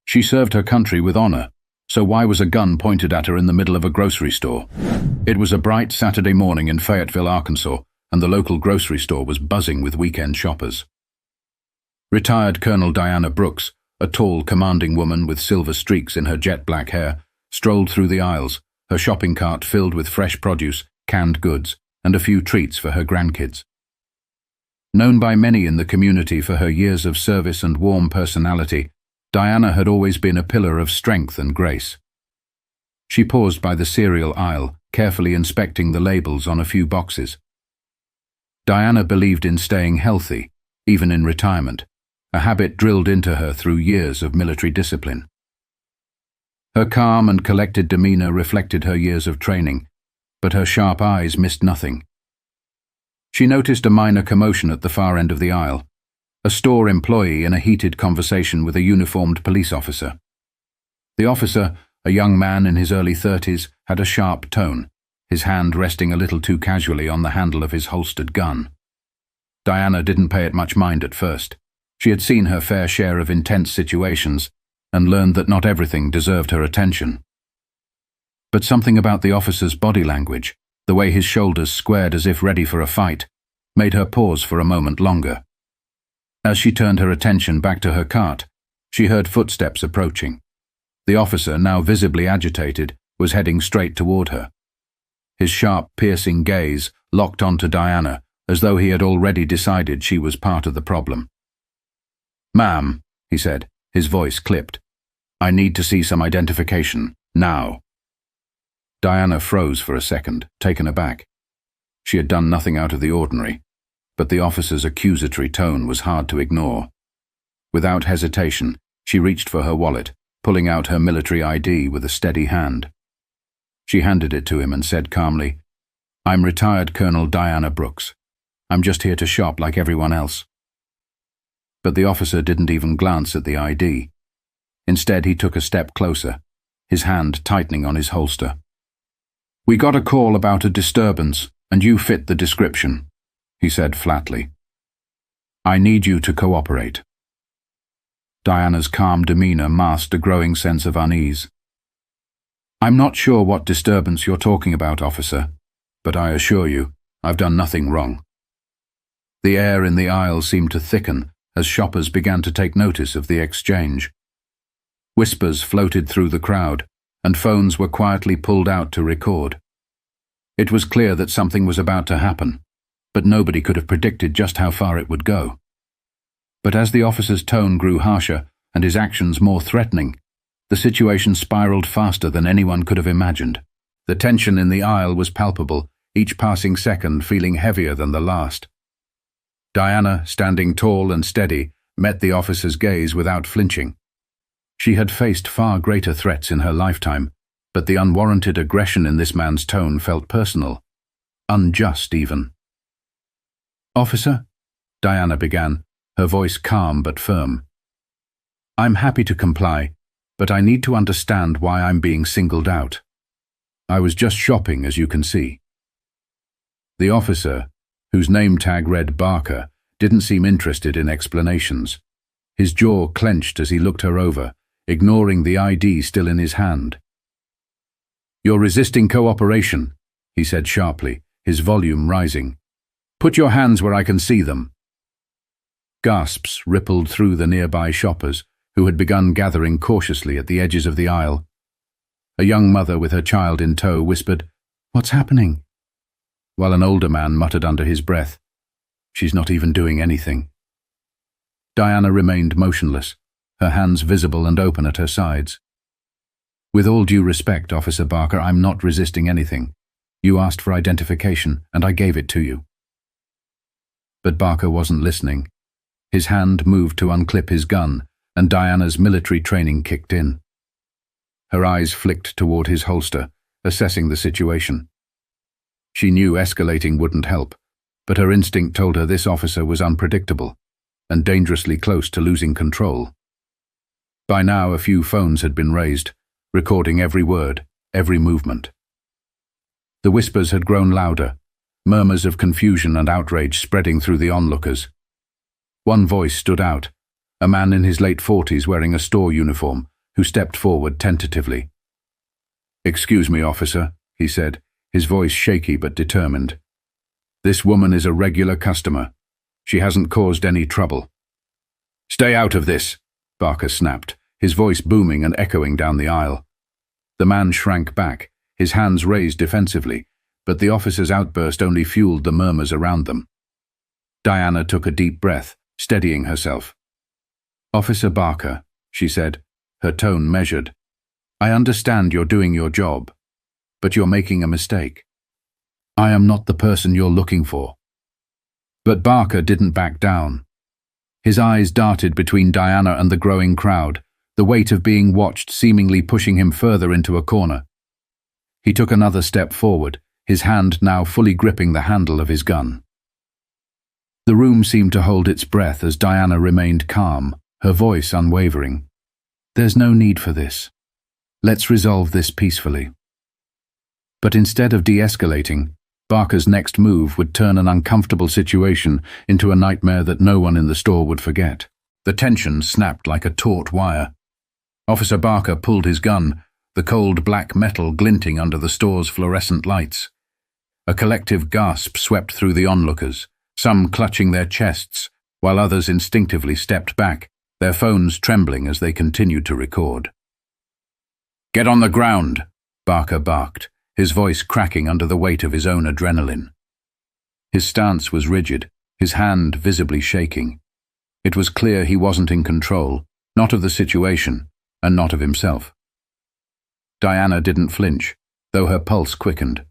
She served her country with honor, so why was a gun pointed at her in the middle of a grocery store? It was a bright Saturday morning in Fayetteville, Arkansas, and the local grocery store was buzzing with weekend shoppers. Retired Colonel Diana Brooks, a tall, commanding woman with silver streaks in her jet-black hair, strolled through the aisles, her shopping cart filled with fresh produce, canned goods, and a few treats for her grandkids. Known by many in the community for her years of service and warm personality, Diana had always been a pillar of strength and grace. She paused by the cereal aisle, carefully inspecting the labels on a few boxes. Diana believed in staying healthy, even in retirement, a habit drilled into her through years of military discipline. Her calm and collected demeanor reflected her years of training, but her sharp eyes missed nothing. She noticed a minor commotion at the far end of the aisle, a store employee in a heated conversation with a uniformed police officer. The officer, a young man in his early 30s, had a sharp tone, his hand resting a little too casually on the handle of his holstered gun. Diana didn't pay it much mind at first. She had seen her fair share of intense situations and learned that not everything deserved her attention. But something about the officer's body language, the way his shoulders squared as if ready for a fight, made her pause for a moment longer. As she turned her attention back to her cart, she heard footsteps approaching. The officer, now visibly agitated, was heading straight toward her. His sharp, piercing gaze locked onto Diana, as though he had already decided she was part of the problem. "Ma'am," he said, his voice clipped, "I need to see some identification, now." Diana froze for a second, taken aback. She had done nothing out of the ordinary, but the officer's accusatory tone was hard to ignore. Without hesitation, she reached for her wallet, pulling out her military ID with a steady hand. She handed it to him and said calmly, "I'm retired Colonel Diana Brooks. I'm just here to shop like everyone else." But the officer didn't even glance at the ID. Instead, he took a step closer, his hand tightening on his holster. "We got a call about a disturbance, and you fit the description," he said flatly. "I need you to cooperate." Diana's calm demeanor masked a growing sense of unease. "I'm not sure what disturbance you're talking about, officer, but I assure you, I've done nothing wrong." The air in the aisle seemed to thicken as shoppers began to take notice of the exchange. Whispers floated through the crowd, and phones were quietly pulled out to record. It was clear that something was about to happen, but nobody could have predicted just how far it would go. But as the officer's tone grew harsher and his actions more threatening, the situation spiraled faster than anyone could have imagined. The tension in the aisle was palpable, each passing second feeling heavier than the last. Diana, standing tall and steady, met the officer's gaze without flinching. She had faced far greater threats in her lifetime, but the unwarranted aggression in this man's tone felt personal, unjust even. "Officer," Diana began, her voice calm but firm. "I'm happy to comply, but I need to understand why I'm being singled out. I was just shopping, as you can see." The officer, whose name tag read Barker, didn't seem interested in explanations. His jaw clenched as he looked her over, ignoring the ID still in his hand. "You're resisting cooperation," he said sharply, his volume rising. "Put your hands where I can see them." Gasps rippled through the nearby shoppers, who had begun gathering cautiously at the edges of the aisle. A young mother with her child in tow whispered, "What's happening?" while an older man muttered under his breath, "She's not even doing anything." Diana remained motionless, her hands visible and open at her sides. "With all due respect, Officer Barker, I'm not resisting anything. You asked for identification, and I gave it to you." But Barker wasn't listening. His hand moved to unclip his gun, and Diana's military training kicked in. Her eyes flicked toward his holster, assessing the situation. She knew escalating wouldn't help, but her instinct told her this officer was unpredictable and dangerously close to losing control. By now, a few phones had been raised, recording every word, every movement. The whispers had grown louder, murmurs of confusion and outrage spreading through the onlookers. One voice stood out, a man in his late 40s wearing a store uniform, who stepped forward tentatively. "Excuse me, officer," he said, his voice shaky but determined. "This woman is a regular customer. She hasn't caused any trouble." "Stay out of this," Barker snapped, his voice booming and echoing down the aisle. The man shrank back, his hands raised defensively, but the officer's outburst only fueled the murmurs around them. Diana took a deep breath, steadying herself. "Officer Barker," she said, her tone measured, "I understand you're doing your job, but you're making a mistake. I am not the person you're looking for." But Barker didn't back down. His eyes darted between Diana and the growing crowd, the weight of being watched seemingly pushing him further into a corner. He took another step forward, his hand now fully gripping the handle of his gun. The room seemed to hold its breath as Diana remained calm, her voice unwavering. "There's no need for this. Let's resolve this peacefully." But instead of de-escalating, Barker's next move would turn an uncomfortable situation into a nightmare that no one in the store would forget. The tension snapped like a taut wire. Officer Barker pulled his gun, the cold black metal glinting under the store's fluorescent lights. A collective gasp swept through the onlookers, some clutching their chests, while others instinctively stepped back, their phones trembling as they continued to record. "Get on the ground," Barker barked, his voice cracking under the weight of his own adrenaline. His stance was rigid, his hand visibly shaking. It was clear he wasn't in control, not of the situation, and not of himself. Diana didn't flinch, though her pulse quickened.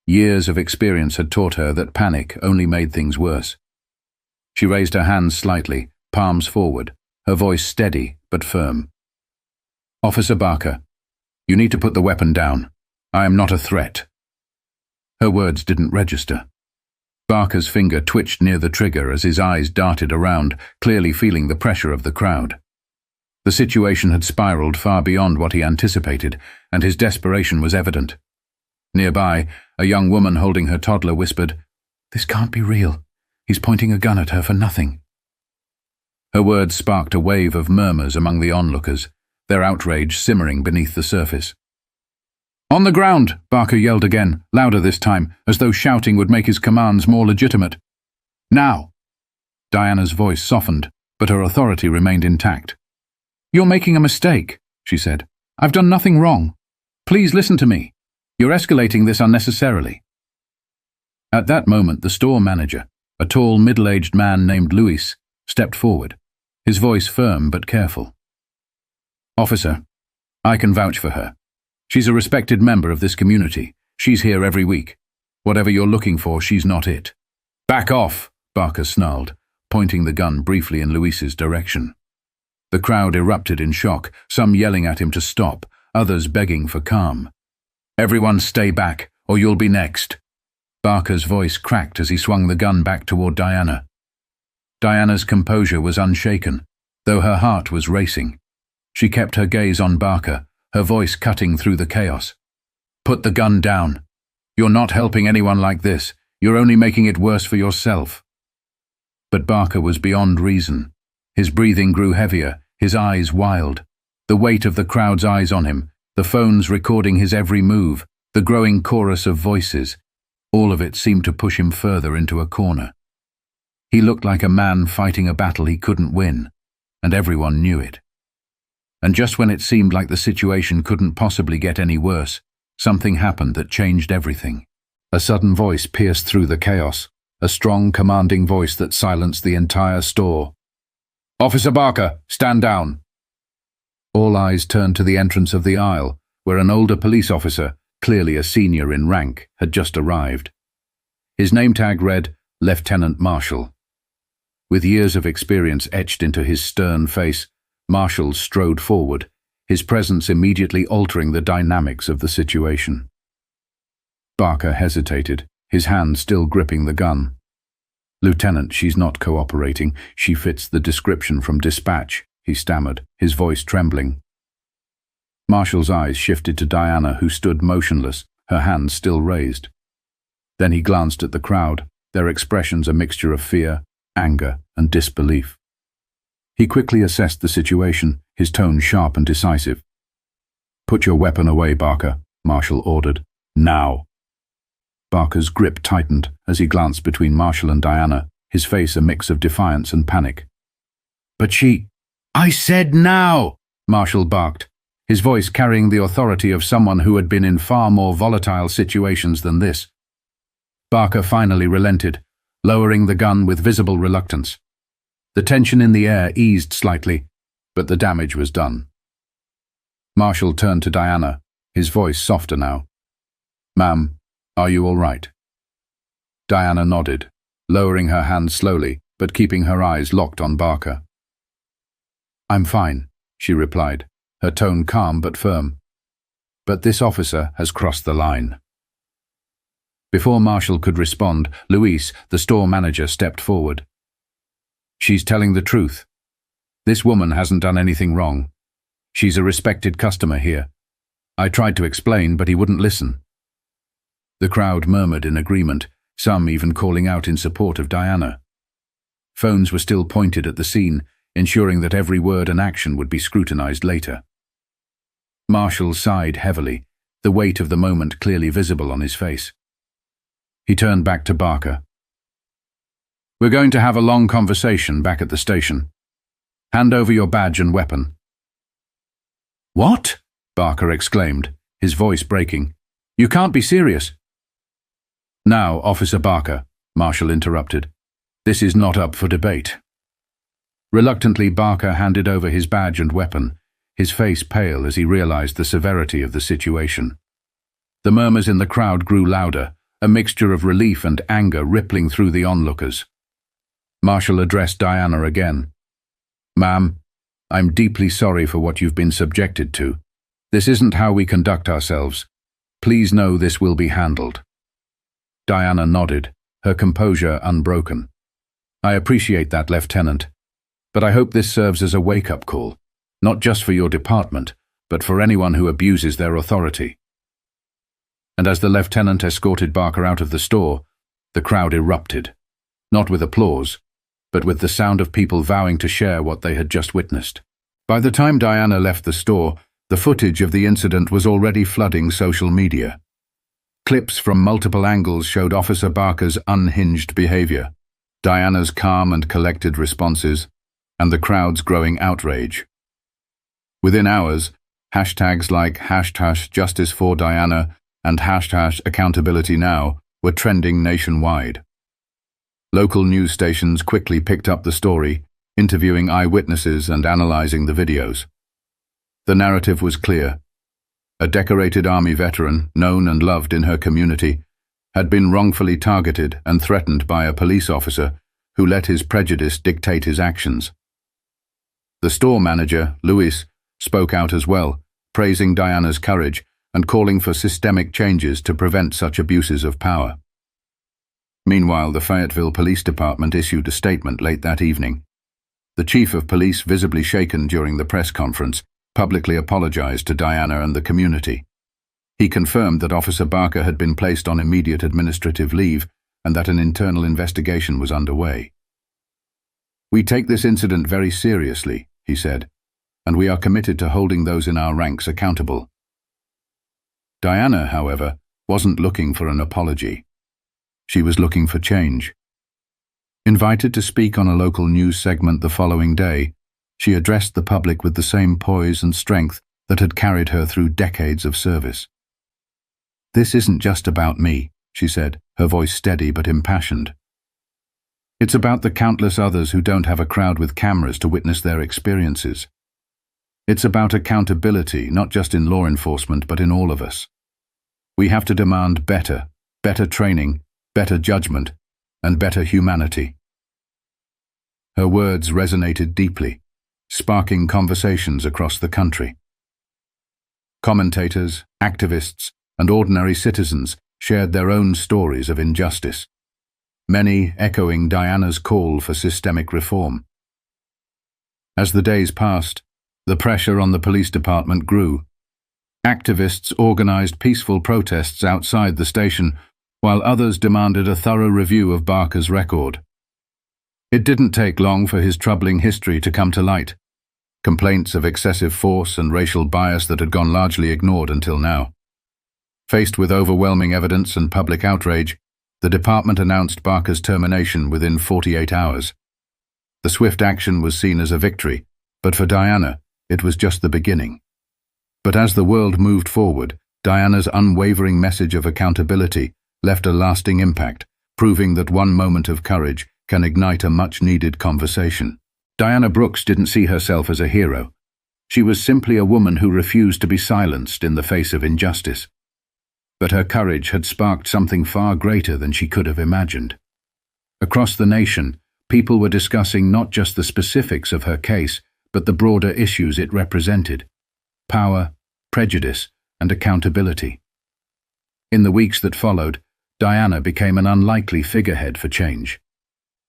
Years of experience had taught her that panic only made things worse. She raised her hands slightly, palms forward, her voice steady but firm. "Officer Barker, you need to put the weapon down. I am not a threat." Her words didn't register. Barker's finger twitched near the trigger as his eyes darted around, clearly feeling the pressure of the crowd. The situation had spiraled far beyond what he anticipated, and his desperation was evident. Nearby, a young woman holding her toddler whispered, "This can't be real. He's pointing a gun at her for nothing." Her words sparked a wave of murmurs among the onlookers, their outrage simmering beneath the surface. "On the ground!" Barker yelled again, louder this time, as though shouting would make his commands more legitimate. "Now!" Diana's voice softened, but her authority remained intact. "You're making a mistake," she said. "I've done nothing wrong. Please listen to me. You're escalating this unnecessarily." At that moment, the store manager, a tall, middle-aged man named Luis, stepped forward, his voice firm but careful. "Officer, I can vouch for her. She's a respected member of this community. She's here every week. Whatever you're looking for, she's not it." "Back off," Barker snarled, pointing the gun briefly in Luis's direction. The crowd erupted in shock, some yelling at him to stop, others begging for calm. "Everyone stay back, or you'll be next." Barker's voice cracked as he swung the gun back toward Diana. Diana's composure was unshaken, though her heart was racing. She kept her gaze on Barker, her voice cutting through the chaos. "Put the gun down. You're not helping anyone like this. You're only making it worse for yourself." But Barker was beyond reason. His breathing grew heavier, his eyes wild. The weight of the crowd's eyes on him, the phones recording his every move, the growing chorus of voices, all of it seemed to push him further into a corner. He looked like a man fighting a battle he couldn't win, and everyone knew it. And just when it seemed like the situation couldn't possibly get any worse, something happened that changed everything. A sudden voice pierced through the chaos, a strong, commanding voice that silenced the entire store. "Officer Barker, stand down." All eyes turned to the entrance of the aisle, where an older police officer, clearly a senior in rank, had just arrived. His name tag read, Lieutenant Marshall. With years of experience etched into his stern face, Marshall strode forward, his presence immediately altering the dynamics of the situation. Barker hesitated, his hand still gripping the gun. "Lieutenant, she's not cooperating. She fits the description from dispatch," he stammered, his voice trembling. Marshall's eyes shifted to Diana, who stood motionless, her hands still raised. Then he glanced at the crowd, their expressions a mixture of fear, anger, and disbelief. He quickly assessed the situation, his tone sharp and decisive. "Put your weapon away, Barker," Marshall ordered. "Now." Barker's grip tightened as he glanced between Marshall and Diana, his face a mix of defiance and panic. "But she—" "I said now!" Marshall barked, his voice carrying the authority of someone who had been in far more volatile situations than this. Barker finally relented, lowering the gun with visible reluctance. The tension in the air eased slightly, but the damage was done. Marshall turned to Diana, his voice softer now. "Ma'am, are you all right?" Diana nodded, lowering her hand slowly, but keeping her eyes locked on Barker. "I'm fine," she replied, her tone calm but firm. "But this officer has crossed the line." Before Marshall could respond, Luis, the store manager, stepped forward. "She's telling the truth. This woman hasn't done anything wrong. She's a respected customer here. I tried to explain, but he wouldn't listen." The crowd murmured in agreement, some even calling out in support of Diana. Phones were still pointed at the scene, ensuring that every word and action would be scrutinized later. Marshall sighed heavily, the weight of the moment clearly visible on his face. He turned back to Barker. "We're going to have a long conversation back at the station. Hand over your badge and weapon." "What?" Barker exclaimed, his voice breaking. "You can't be serious." "Now, Officer Barker," Marshall interrupted. "This is not up for debate." Reluctantly, Barker handed over his badge and weapon, his face pale as he realized the severity of the situation. The murmurs in the crowd grew louder, a mixture of relief and anger rippling through the onlookers. Marshall addressed Diana again. "Ma'am, I'm deeply sorry for what you've been subjected to. This isn't how we conduct ourselves. Please know this will be handled." Diana nodded, her composure unbroken. "I appreciate that, Lieutenant. But I hope this serves as a wake-up call, not just for your department, but for anyone who abuses their authority." And as the lieutenant escorted Barker out of the store, the crowd erupted, not with applause, but with the sound of people vowing to share what they had just witnessed. By the time Diana left the store, the footage of the incident was already flooding social media. Clips from multiple angles showed Officer Barker's unhinged behavior, Diana's calm and collected responses, and the crowd's growing outrage. Within hours, hashtags like #JusticeForDiana and #AccountabilityNow were trending nationwide. Local news stations quickly picked up the story, interviewing eyewitnesses and analyzing the videos. The narrative was clear. A decorated Army veteran, known and loved in her community, had been wrongfully targeted and threatened by a police officer who let his prejudice dictate his actions. The store manager, Luis, spoke out as well, praising Diana's courage and calling for systemic changes to prevent such abuses of power. Meanwhile, the Fayetteville Police Department issued a statement late that evening. The chief of police, visibly shaken during the press conference, publicly apologized to Diana and the community. He confirmed that Officer Barker had been placed on immediate administrative leave and that an internal investigation was underway. "We take this incident very seriously," he said, "and we are committed to holding those in our ranks accountable." Diana, however, wasn't looking for an apology. She was looking for change. Invited to speak on a local news segment the following day, she addressed the public with the same poise and strength that had carried her through decades of service. "This isn't just about me," she said, her voice steady but impassioned. "It's about the countless others who don't have a crowd with cameras to witness their experiences. It's about accountability, not just in law enforcement, but in all of us. We have to demand better training, better judgment, and better humanity." Her words resonated deeply, sparking conversations across the country. Commentators, activists, and ordinary citizens shared their own stories of injustice, many echoing Diana's call for systemic reform. As the days passed, the pressure on the police department grew. Activists organized peaceful protests outside the station, while others demanded a thorough review of Barker's record. It didn't take long for his troubling history to come to light. Complaints of excessive force and racial bias that had gone largely ignored until now. Faced with overwhelming evidence and public outrage, the department announced Barker's termination within 48 hours. The swift action was seen as a victory, but for Diana, it was just the beginning. But as the world moved forward, Diana's unwavering message of accountability left a lasting impact, proving that one moment of courage can ignite a much-needed conversation. Diana Brooks didn't see herself as a hero. She was simply a woman who refused to be silenced in the face of injustice. But her courage had sparked something far greater than she could have imagined. Across the nation, people were discussing not just the specifics of her case, but the broader issues it represented: power, prejudice, and accountability. In the weeks that followed, Diana became an unlikely figurehead for change.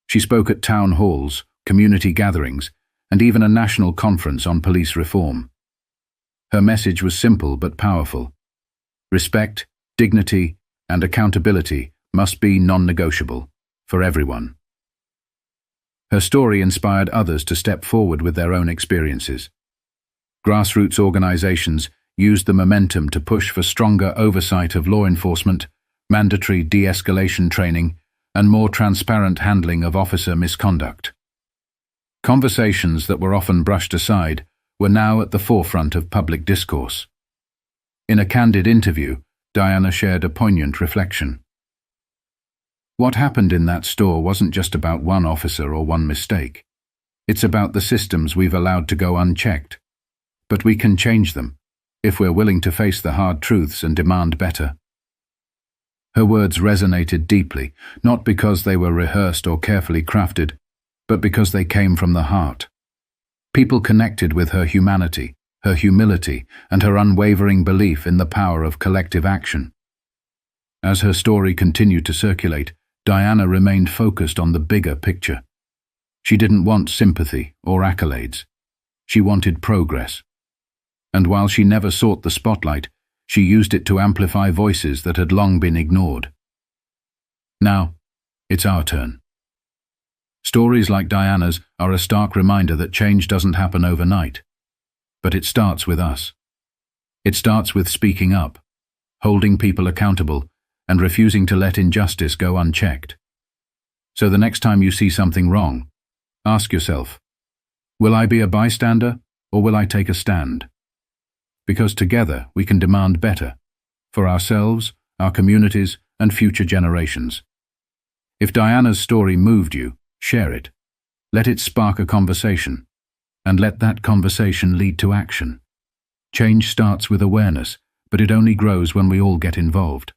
She spoke at town halls, community gatherings, and even a national conference on police reform. Her message was simple but powerful. Respect, dignity, and accountability must be non-negotiable for everyone. Her story inspired others to step forward with their own experiences. Grassroots organizations used the momentum to push for stronger oversight of law enforcement, mandatory de-escalation training, and more transparent handling of officer misconduct. Conversations that were often brushed aside were now at the forefront of public discourse. In a candid interview, Diana shared a poignant reflection. What happened in that store wasn't just about one officer or one mistake. It's about the systems we've allowed to go unchecked. But we can change them, if we're willing to face the hard truths and demand better. Her words resonated deeply, not because they were rehearsed or carefully crafted, but because they came from the heart. People connected with her humanity, her humility, and her unwavering belief in the power of collective action. As her story continued to circulate, Diana remained focused on the bigger picture. She didn't want sympathy or accolades. She wanted progress. And while she never sought the spotlight, she used it to amplify voices that had long been ignored. Now, it's our turn. Stories like Diana's are a stark reminder that change doesn't happen overnight. But it starts with us. It starts with speaking up, holding people accountable, and refusing to let injustice go unchecked. So the next time you see something wrong, ask yourself, will I be a bystander or will I take a stand? Because together we can demand better, for ourselves, our communities, and future generations. If Diana's story moved you, share it. Let it spark a conversation, and let that conversation lead to action. Change starts with awareness, but it only grows when we all get involved.